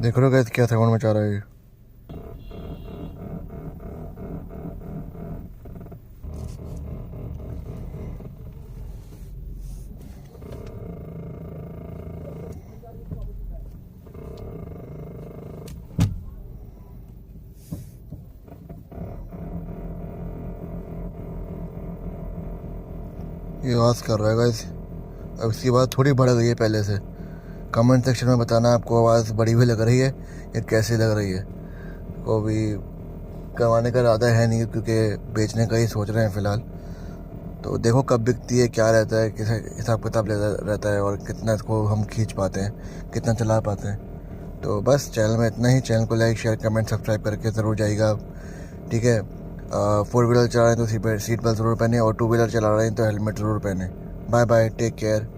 देख रहे हो गाइस क्या साउंड मचा रहा है ये। ये आवाज़ कर रहा है गाइस। अब इसकी आवाज़ थोड़ी बढ़ गई है पहले से। कमेंट सेक्शन में बताना आपको आवाज़ बढ़ी हुई लग रही है या कैसी लग रही है। को भी कमाने का इरादा है नहीं क्योंकि बेचने का ही सोच रहे हैं फ़िलहाल। तो देखो कब बिकती है, क्या रहता है, किस हिसाब किताब रहता है और कितना इसको हम खींच पाते हैं, कितना चला पाते हैं। तो बस चैनल में इतना ही। चैनल को लाइक शेयर कमेंट सब्सक्राइब करके ज़रूर जाइएगा आप। ठीक है। 4 व्हीलर चला रहे हैं तो सीट बेल्ट ज़रूर पहने और 2 व्हीलर चला रहे हैं तो हेलमेट ज़रूर पहने। Bye bye, take care.